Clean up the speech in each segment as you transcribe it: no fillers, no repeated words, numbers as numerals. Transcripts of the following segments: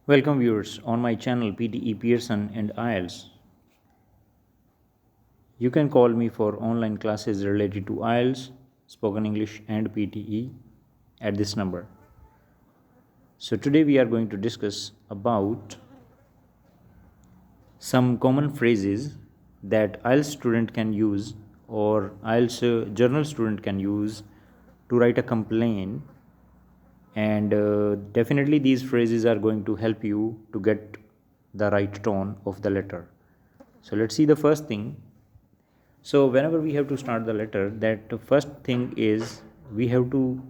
Welcome viewers on my channel PTE Pearson and IELTS. You can call me for online classes related to IELTS, spoken English and PTE at this number. So today we are going to discuss about some common phrases that IELTS student can use or IELTS journal student can use to write a complaint, and definitely these phrases are going to help you to get the right tone of the letter. So let's see the first thing. So whenever we have to start the letter, that first thing is we have to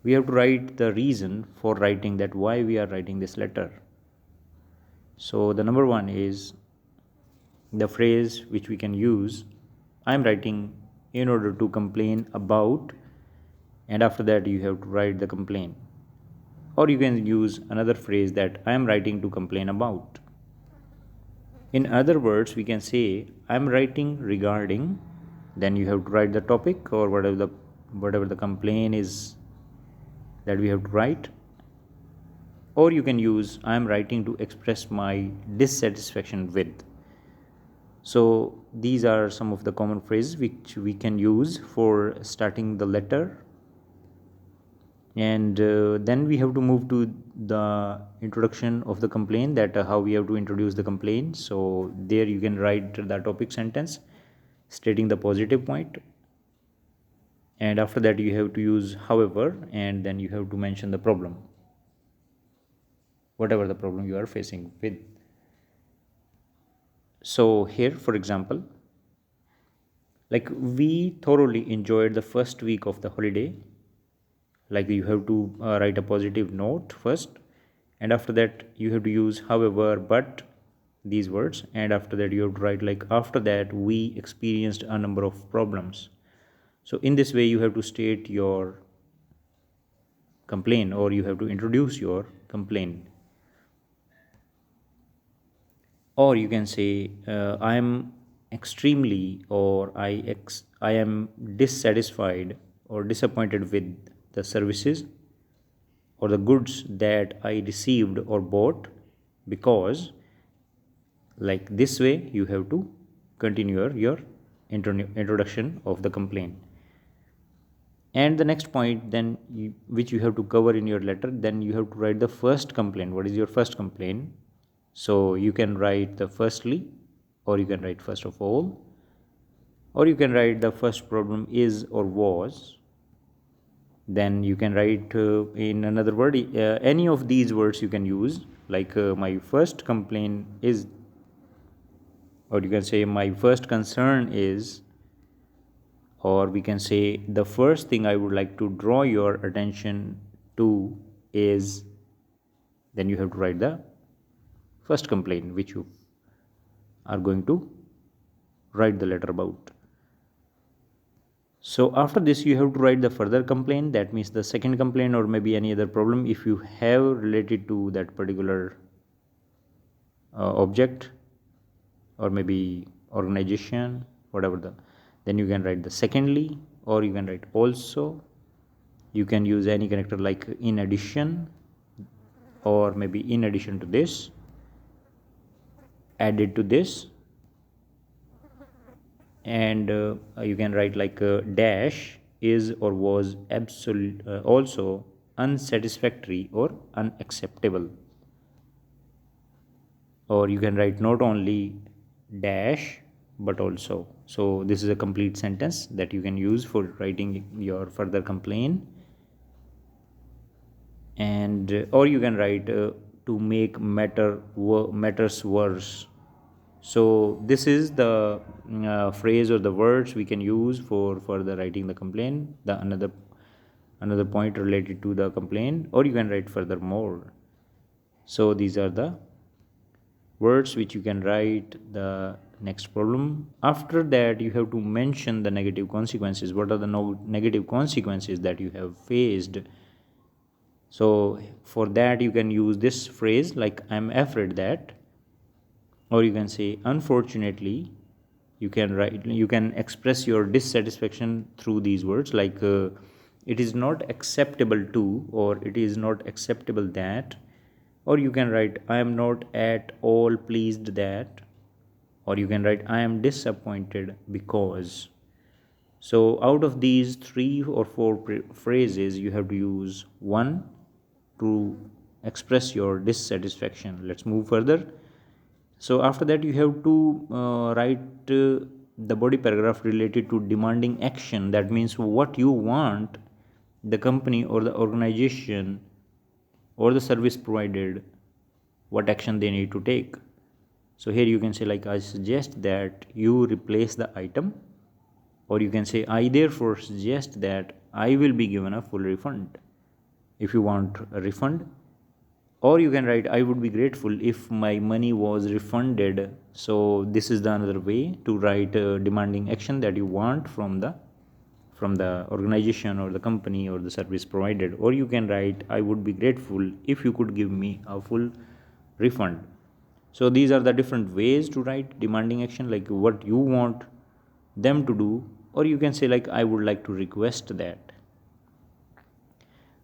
write the reason for writing, that why we are writing this letter. So the number one is the phrase which we can use, I am writing in order to complain about, and after that you have to write the complaint. Or you can use another phrase that I am writing to complain about. In other words, we can say I am writing regarding, then you have to write the topic or whatever the complaint is that we have to write. Or you can use I am writing to express my dissatisfaction with. So these are some of the common phrases which we can use for starting the letter. And then we have to move to the introduction of the complaint, that how we have to introduce the complaint. So there you can write the topic sentence stating the positive point, and after that you have to use however, and then you have to mention the problem, whatever the problem you are facing with. So here, for example, like we thoroughly enjoyed the first week of the holiday. Like you have to write a positive note first, and after that you have to use however, but, these words, and after that you have to write like after that we experienced a number of problems. So in this way you have to state your complaint, or you have to introduce your complaint. Or you can say I am extremely, or I am dissatisfied or disappointed with the services or the goods that I received or bought, because, like this way you have to continue your introduction of the complaint. And the next point then which you have to cover in your letter, then you have to write the first complaint. What is your first complaint? So you can write the firstly, or you can write first of all, or you can write the first problem is or was. Then you can write in another word, any of these words you can use, like my first complaint is, or you can say my first concern is, or we can say the first thing I would like to draw your attention to is. Then you have to write the first complaint which you are going to write the letter about. So after this you have to write the further complaint, that means the second complaint or maybe any other problem if you have related to that particular object or maybe organization, whatever then you can write the secondly, or you can write also. You can use any connector like in addition, or maybe in addition to this, added to this, and you can write like dash is or was absolute also unsatisfactory or unacceptable. Or you can write not only dash but also. So this is a complete sentence that you can use for writing your further complaint. And or you can write to make matters worse. So this is the phrase or the words we can use for further writing the complaint, the another point related to the complaint, or you can write furthermore. So these are the words which you can write the next problem. After that you have to mention the negative consequences. What are the negative consequences that you have faced? So for that you can use this phrase like I'm afraid that, or you can say unfortunately. You can express your dissatisfaction through these words like it is not acceptable to, or it is not acceptable that, Or you can write I am not at all pleased that, or you can write I am disappointed because. So out of these three or four phrases, you have to use one to express your dissatisfaction. Let's move further. So after that, you have to write the body paragraph related to demanding action. That means what you want the company or the organization or the service provided, what action they need to take. So here you can say like I suggest that you replace the item, or you can say I therefore suggest that I will be given a full refund if you want a refund. Or you can write I would be grateful if my money was refunded. So this is the another way to write demanding action that you want from the organization or the company or the service provided. Or you can write I would be grateful if you could give me a full refund. So these are the different ways to write demanding action, like what you want them to do. Or you can say like I would like to request that,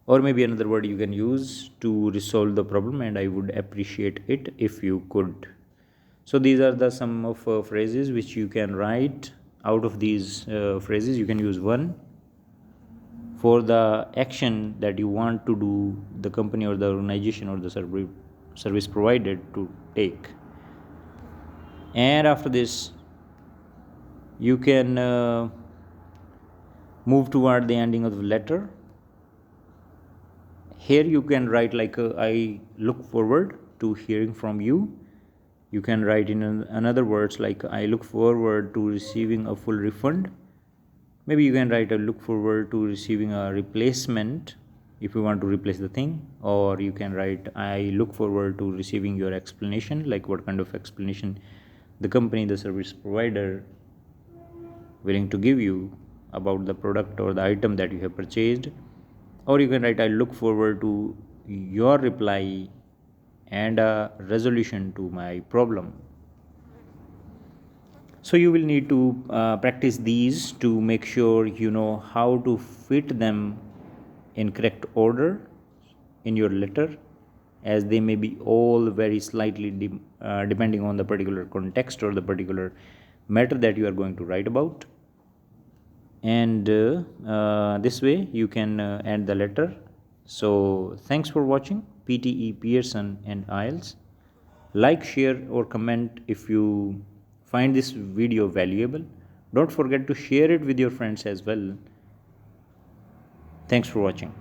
or maybe another word you can use to resolve the problem, and I would appreciate it if you could. So these are the some of phrases which you can write. Out of these phrases, you can use one for the action that you want to do, the company or the organization or the service provided to take. And after this, you can move toward the ending of the letter. Here you can write like I look forward to hearing from you. You can write in another words like I look forward to receiving a full refund. Maybe you can write I look forward to receiving a replacement if you want to replace the thing. Or you can write I look forward to receiving your explanation, like what kind of explanation the company, the service provider willing to give you about the product or the item that you have purchased. Or you can write I look forward to your reply and a resolution to my problem. So you will need to practice these to make sure you know how to fit them in correct order in your letter, as they may be all very slightly depending on the particular context or the particular matter that you are going to write about. And this way you can end the letter. So thanks for watching PTE, Pearson and IELTS. Like, share or comment if you find this video valuable. Don't forget to share it with your friends as well. Thanks for watching.